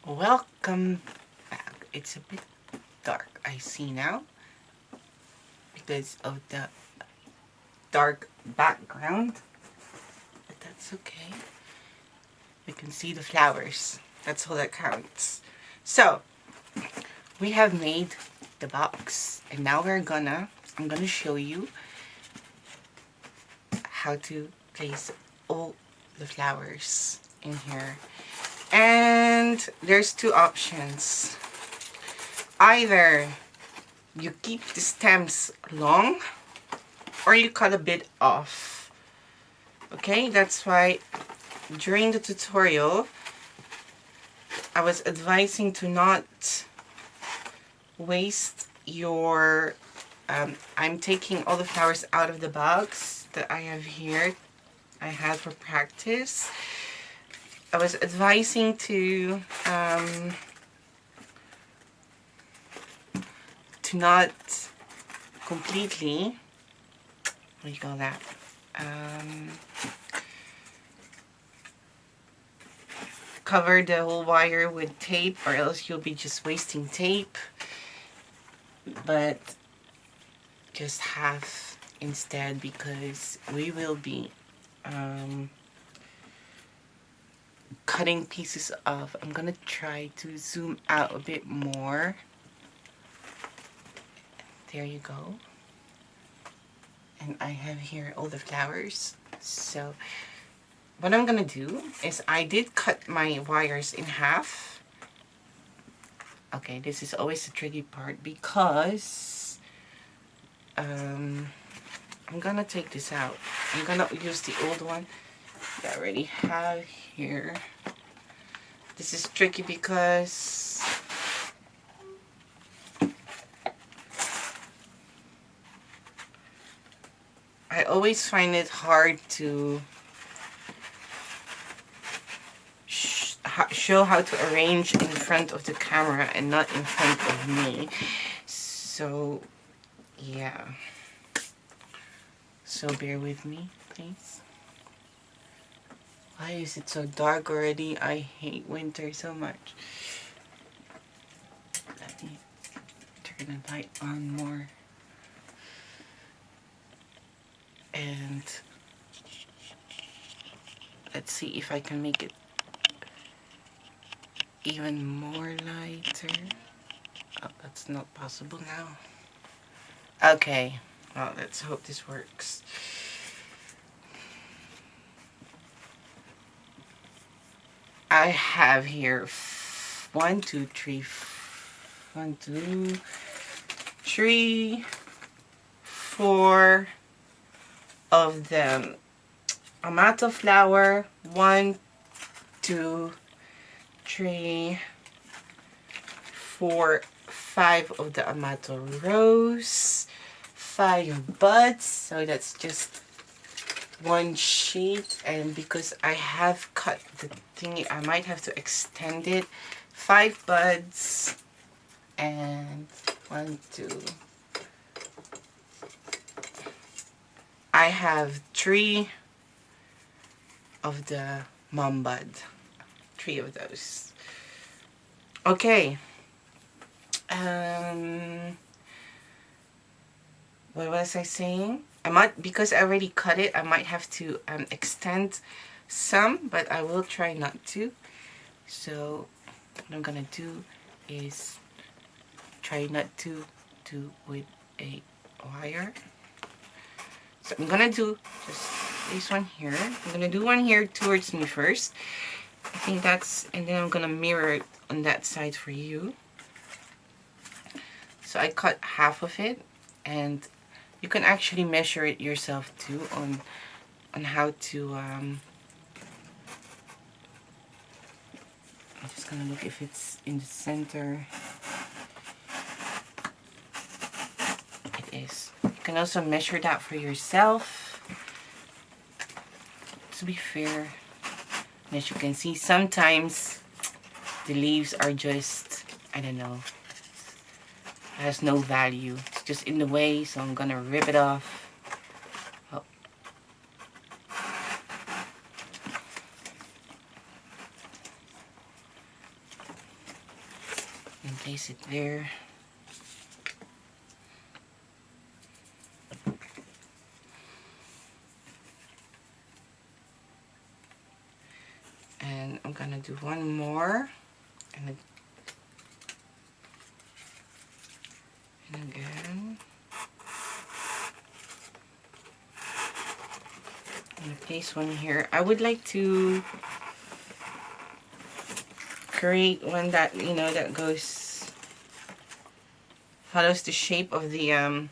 Welcome back. It's a bit dark, I see now, because of the dark background, but that's okay. We can see the flowers. That's all that counts. So, we have made the box, and now I'm gonna show you how to place all the flowers in here. And there's two options. Either you keep the stems long or you cut a bit off. Okay, that's why during the tutorial I was advising to not waste your I'm taking all the flowers out of the box that I have here. I had for practice. I was advising to not completely, what do you call that? Cover the whole wire with tape, or else you'll be just wasting tape. But just half instead, because we will be cutting pieces off. I'm gonna try to zoom out a bit more. There you go. And I have here all the flowers. So what I'm gonna do is I did cut my wires in half. Okay, this is always the tricky part because I'm gonna take this out. I'm gonna use the old one that I already have here. This is tricky because I always find it hard to show how to arrange in front of the camera and not in front of me. So yeah, so bear with me, please. Why is it so dark already? I hate winter so much. Let me turn the light on more. And let's see if I can make it even more lighter. Oh, that's not possible now. Okay, well, let's hope this works. I have here 1, 2, 3, 1, 2, 3, 4 of them. Amato flower, 1, 2, 3, 4, 5 of the Amato rose, 5 buds, so that's just one sheet. And because I have cut the thingy, I might have to extend it. 5 buds and 1, 2. I have 3 of the mom bud. 3 of those. Okay. What was I saying? I might, because I already cut it, I might have to extend some, but I will try not to. So what I'm gonna do is try not to do with a wire. So I'm gonna do just this one here. I'm gonna do one here towards me first. I think that's, and then I'm gonna mirror it on that side for you. So I cut half of it, and you can actually measure it yourself too on how to I'm just gonna look if it's in the center. It is. You can also measure that for yourself. To be fair, as you can see, sometimes the leaves are just, I don't know, has no value. It's just in the way, so I'm gonna rip it off. Oh. And place it there. And I'm gonna do one more. And again. I'm gonna place one here. I would like to create one that, you know, that goes, follows the shape of the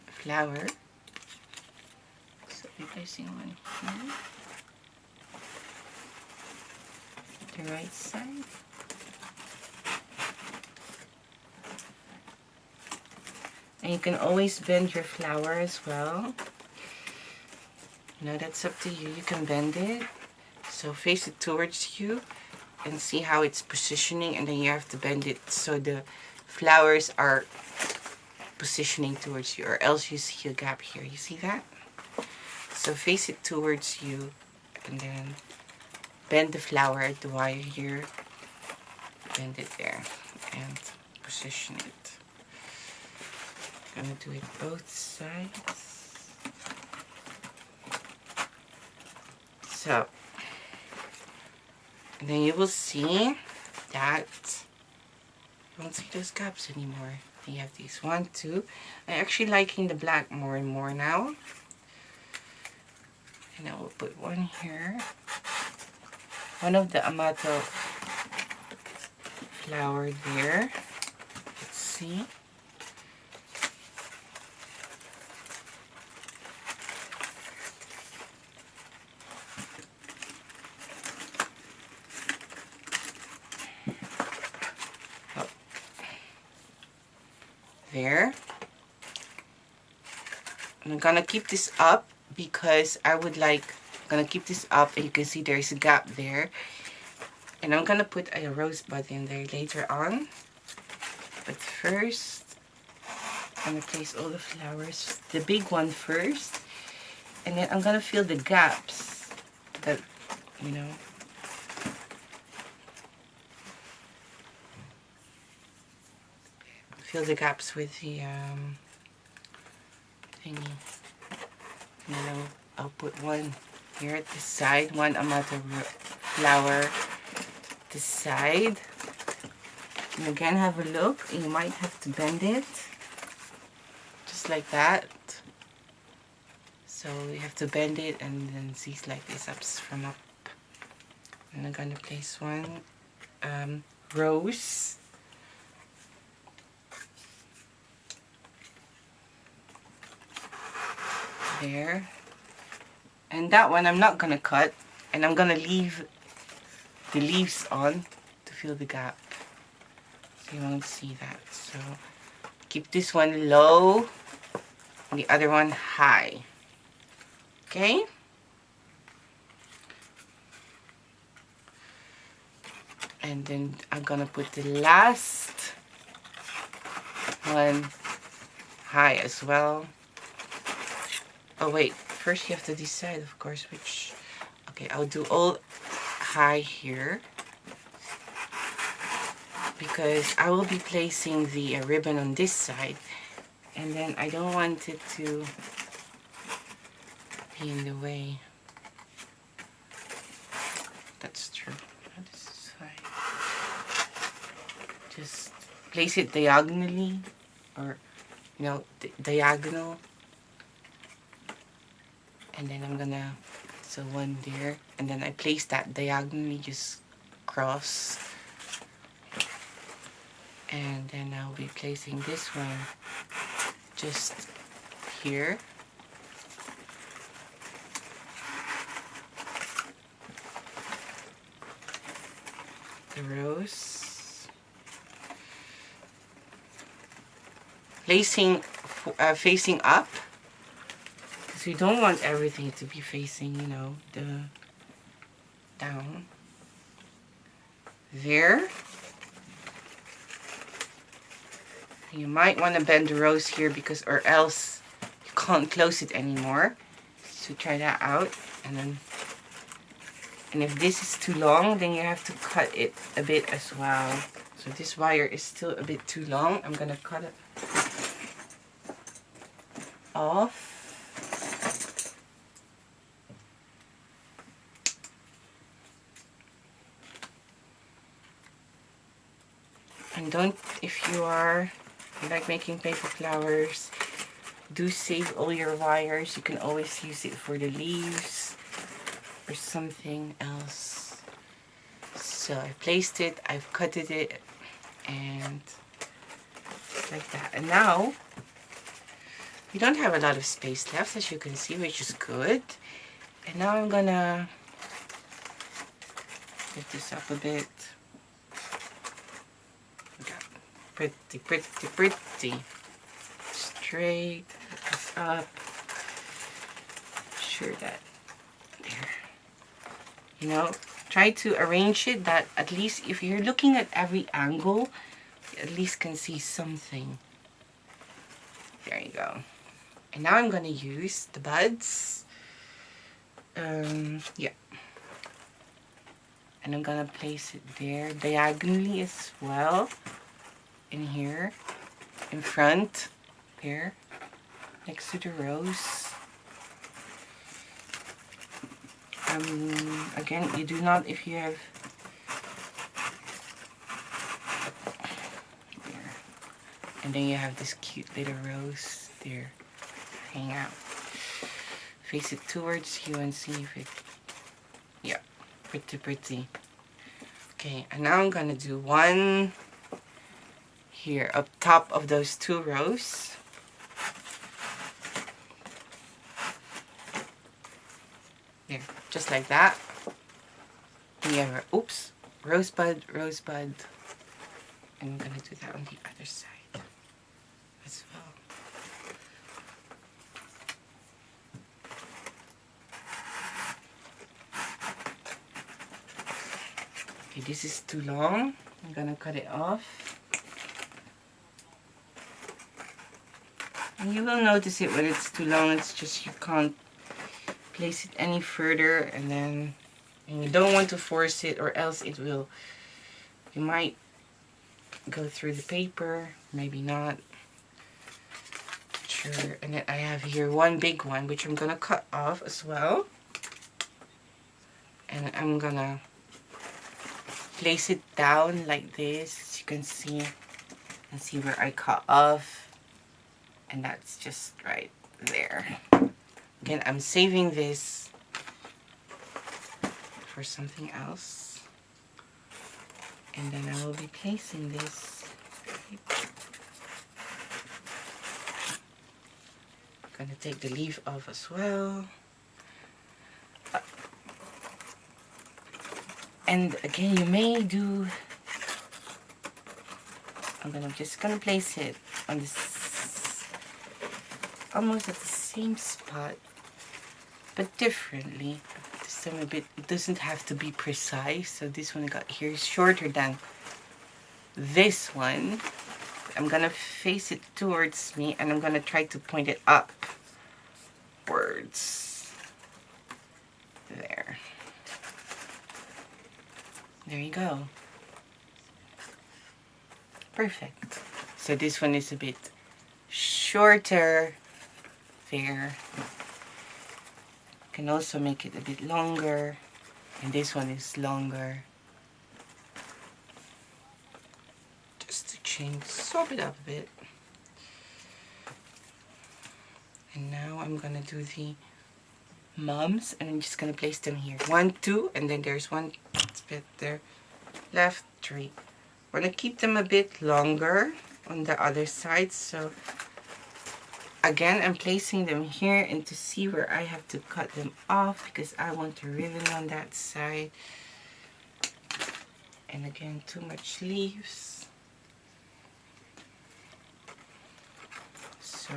flower. So I'm placing one here. The right side. And you can always bend your flower as well. You know, that's up to you. You can bend it. So face it towards you and see how it's positioning, and then you have to bend it so the flowers are positioning towards you, or else you see a gap here. You see that? So face it towards you and then bend the flower at the wire here. Bend it there and position it. I'm gonna do it both sides. So, and then you will see that you won't see those gaps anymore. You have these 1, 2. I'm actually liking the black more and more now. And I will put one here. One of the Amato flower there. Let's see. There. I'm gonna keep this up because I would like, I'm gonna keep this up, and you can see there's a gap there. And I'm gonna put a rosebud in there later on. But first, I'm gonna place all the flowers, the big one first. And then I'm gonna fill the gaps that, you know, fill the gaps with the thingy. You know, I'll put one here at the side, one Amato flower this side. And again, have a look. You might have to bend it just like that. So you have to bend it and then see like this up from up. And I'm gonna place one rose. There. And that one I'm not gonna cut, and I'm gonna leave the leaves on to fill the gap. So you won't see that. So keep this one low and the other one high. Okay? And then I'm gonna put the last one high as well. Oh wait, first you have to decide, of course, which... Okay, I'll do all high here, because I will be placing the ribbon on this side, and then I don't want it to be in the way. That's true. This is fine. Just place it diagonally, or, you know, diagonal. And then I'm gonna, so one there, and then I place that diagonally, just cross. And then I'll be placing this one just here. The rose. Placing, facing up. So you don't want everything to be facing, you know, down. There. You might want to bend the rose here, because, or else you can't close it anymore. So try that out, and then And if this is too long, then you have to cut it a bit as well. So this wire is still a bit too long. I'm gonna cut it off. And don't, if you like making paper flowers, do save all your wires. You can always use it for the leaves or something else. So I placed it, I've cut it, and like that. And now we don't have a lot of space left, as you can see, which is good. And now I'm gonna lift this up a bit. Okay. Pretty, pretty, pretty. Straight, lift this up. Sure that there. You know, try to arrange it that at least if you're looking at every angle, you at least can see something. There you go. And now I'm gonna use the buds. Yeah. And I'm gonna place it there diagonally as well. In here, in front, there, next to the rose. Again, you do not, if you have there, and then you have this cute little rose there, hang out. Face it towards you and see if it, yeah, pretty, pretty. Okay, and now I'm gonna do one here up top of those two rows. There, just like that. And you have, oops, rosebud, rosebud. And I'm gonna do that on the other side as well. Okay, this is too long. I'm gonna cut it off. And you will notice it when it's too long. It's just you can't place it any further, and you don't want to force it, or else it will, you might go through the paper, maybe not. Sure. And then I have here one big one, which I'm gonna cut off as well. And I'm gonna place it down like this, as you can see, and see where I cut off. And that's just right there. Again, I'm saving this for something else. And then I will be placing this. I'm gonna take the leaf off as well. And again, you may do, I'm just gonna place it on this, almost at the same spot, but differently. This time a bit, it doesn't have to be precise. So this one I got here is shorter than this one. I'm gonna face it towards me, and I'm gonna try to point it upwards. There. There you go. Perfect. So this one is a bit shorter. There. Can also make it a bit longer, and this one is longer. Just to change, swap it up a bit. And now I'm gonna do the mums, and I'm just gonna place them here. 1, 2, and then there's one bit there. Left, 3. We're gonna keep them a bit longer on the other side, so again, I'm placing them here, and to see where I have to cut them off, because I want a ribbon on that side. And again, too much leaves. So,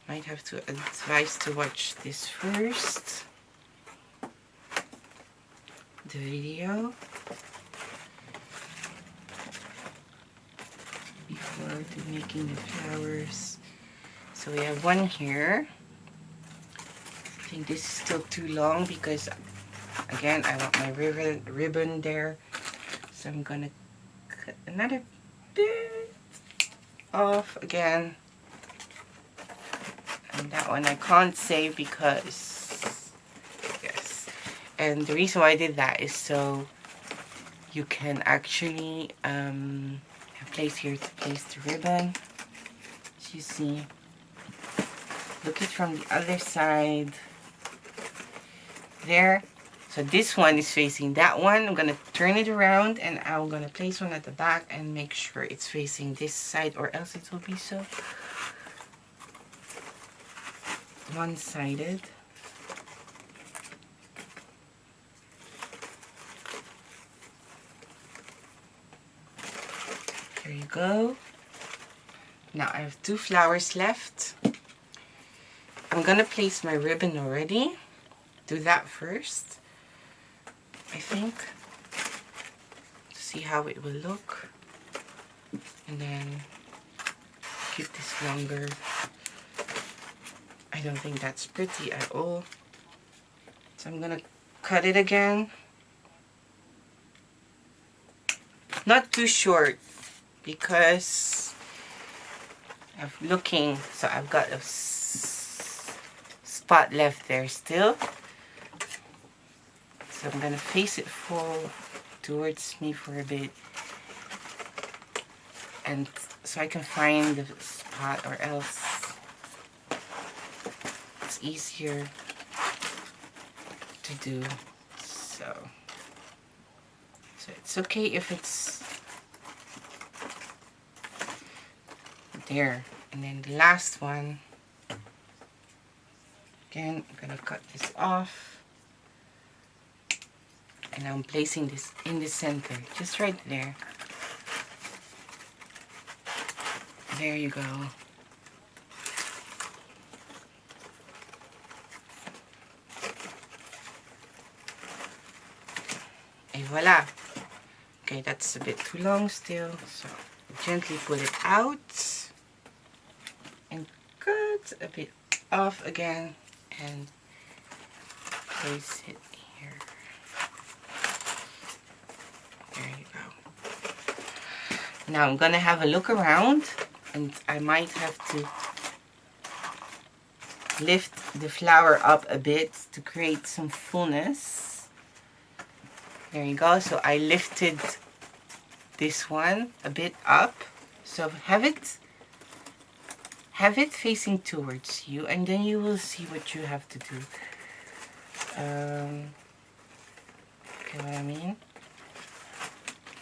might have to advise to watch this first. The video. Before making the flowers. So we have one here. I think this is still too long because Again, I want my ribbon there. So I'm gonna cut another bit off again. And that one I can't save because, yes. And the reason why I did that is so you can actually have place here to place the ribbon. As you see, look it from the other side. There. So this one is facing that one. I'm gonna turn it around and I'm gonna place one at the back and make sure it's facing this side, or else it will be so one-sided. There you go. Now I have 2 flowers left. I'm gonna place my ribbon already. Do that first, I think, to see how it will look, and then keep this longer. I don't think that's pretty at all, so I'm gonna cut it again. Not too short, because I'm looking, so I've got a spot left there still. So I'm gonna face it full towards me for a bit, and so I can find the spot, or else it's easier to do. So it's okay if it's there. And then the last one, again, I'm gonna cut this off. And I'm placing this in the center, just right there. There you go. And voila. Okay, that's a bit too long still, so gently pull it out and cut a bit off again and place it here. There you go. Now I'm gonna have a look around, and I might have to lift the flower up a bit to create some fullness. There you go. So I lifted this one a bit up. So have it facing towards you, and then you will see what you have to do. Okay, what I mean?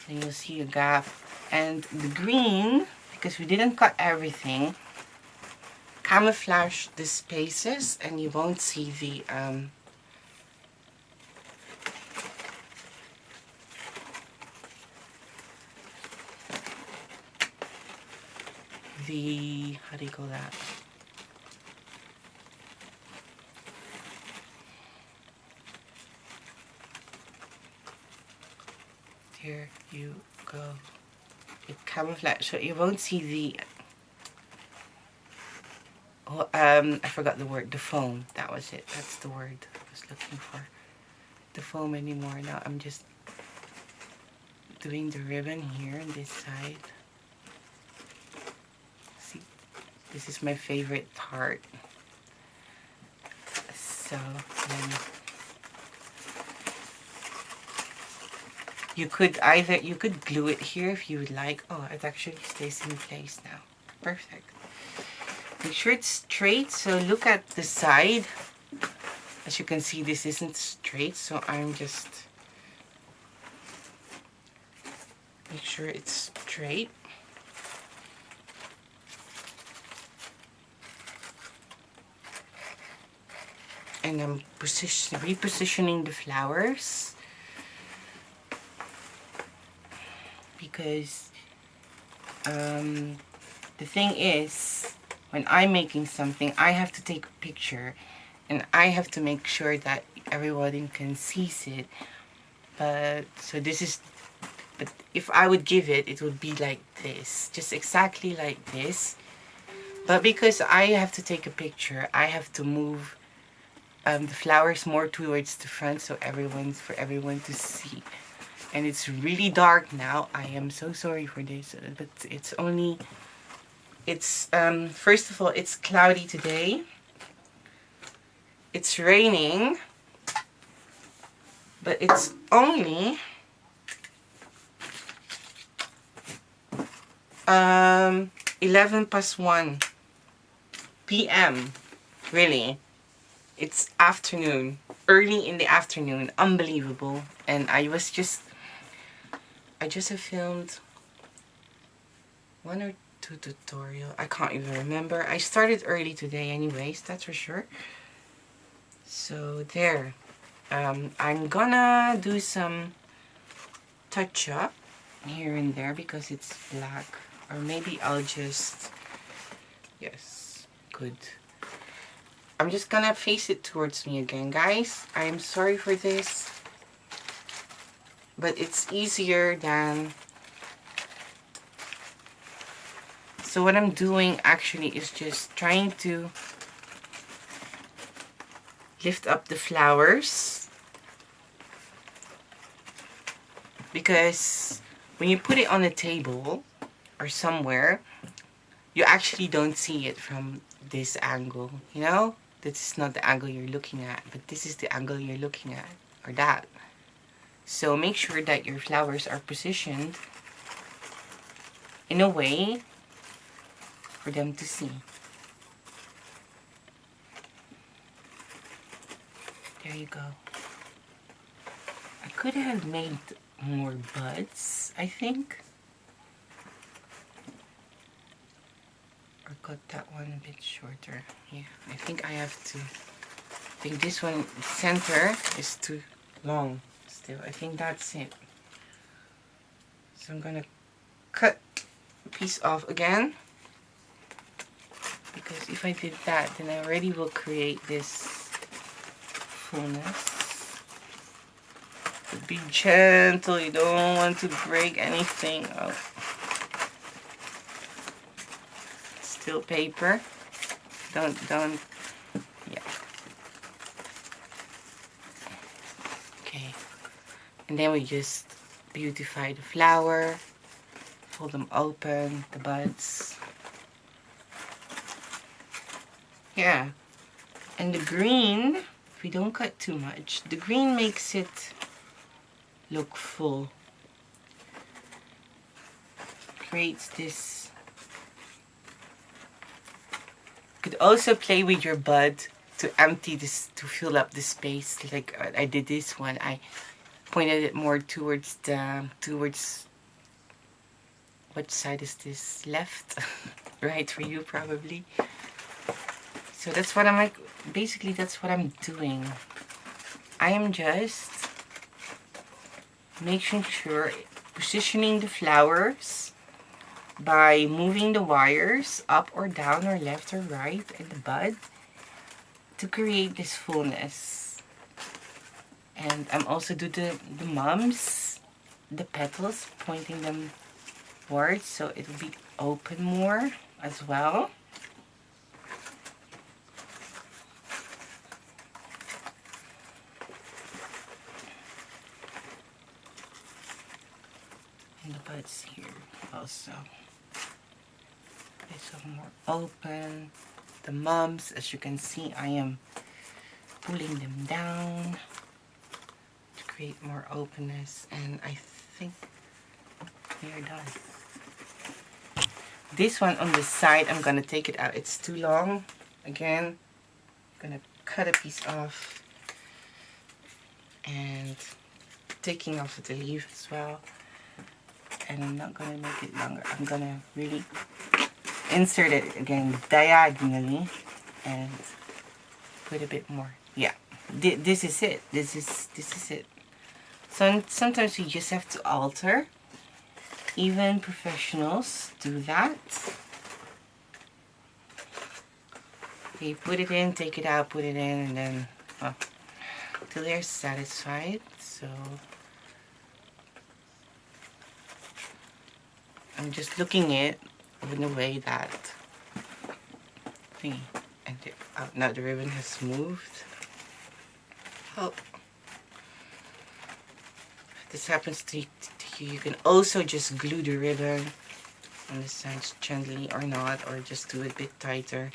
Then you'll see a gap, and the green, because we didn't cut everything, camouflage the spaces, and you won't see the how do you call that? There you go. It camouflage, so you won't see the I forgot the word, the foam. That was it. That's the word I was looking for. The foam anymore. Now I'm just doing the ribbon here on this side. See, this is my favorite part. So then you could glue it here if you would like. Oh, it actually stays in place now. Perfect. Make sure it's straight, so look at the side. As you can see, this isn't straight, so I'm just make sure it's straight. And I'm repositioning the flowers, because the thing is, when I'm making something, I have to take a picture and I have to make sure that everybody can see it. But if I would give it, it would be like this, just exactly like this. But because I have to take a picture, I have to move the flowers more towards the front so for everyone to see. And it's really dark now. I am so sorry for this, but it's first of all, it's cloudy today. It's raining, but it's only 11 past 1 p.m. Really, it's afternoon, early in the afternoon. Unbelievable. And I just have filmed 1 or 2 tutorial. I can't even remember. I started early today anyways, that's for sure. So there. I'm gonna do some touch up here and there because it's black. Or maybe I'll just... Yes, good. I'm just gonna face it towards me again, guys. I am sorry for this. But it's easier than... So what I'm doing actually is just trying to lift up the flowers, because when you put it on a table or somewhere, you actually don't see it from this angle, you know? This is not the angle you're looking at, but this is the angle you're looking at, or that. So make sure that your flowers are positioned in a way for them to see. There you go. I could have made more buds, I think. Or cut that one a bit shorter. Yeah, I think I have to. I think this one, center, is too long still. I think that's it. So I'm gonna cut a piece off again. Because if I did that, then I already will create this fullness. But be gentle, you don't want to break anything. Oh. Still paper. Don't, yeah. Okay. And then we just beautify the flower. Pull them open, the buds. Yeah. And the green, if we don't cut too much, the green makes it look full. Creates this. You could also play with your bud to empty this, to fill up the space. Like I did this one. I pointed it more towards which side is this? Left? Right for you probably. So that's what I'm like, basically that's what I'm doing. I am just making sure, positioning the flowers by moving the wires up or down or left or right in the bud to create this fullness. And I'm also do the mums, the petals, pointing them forward so it will be open more as well. And the buds here also. This one more open. The mums, as you can see, I am pulling them down to create more openness, and I think we are done. This one on the side, I'm gonna take it out. It's too long. Again, I'm gonna cut a piece off and taking off the leaf as well. And I'm not gonna make it longer. I'm gonna really insert it again diagonally and put a bit more. Yeah, this is it. This is it. So sometimes you just have to alter. Even professionals do that. You put it in, take it out, put it in, and then till they're satisfied. So I'm just looking it in a way that thingy, and now the ribbon has moved. help this happens to you. You can also just glue the ribbon on the sides gently or not, or just do it a bit tighter.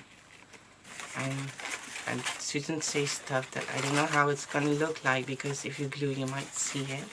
I shouldn't say stuff that I don't know how it's gonna look like, because if you glue you might see it.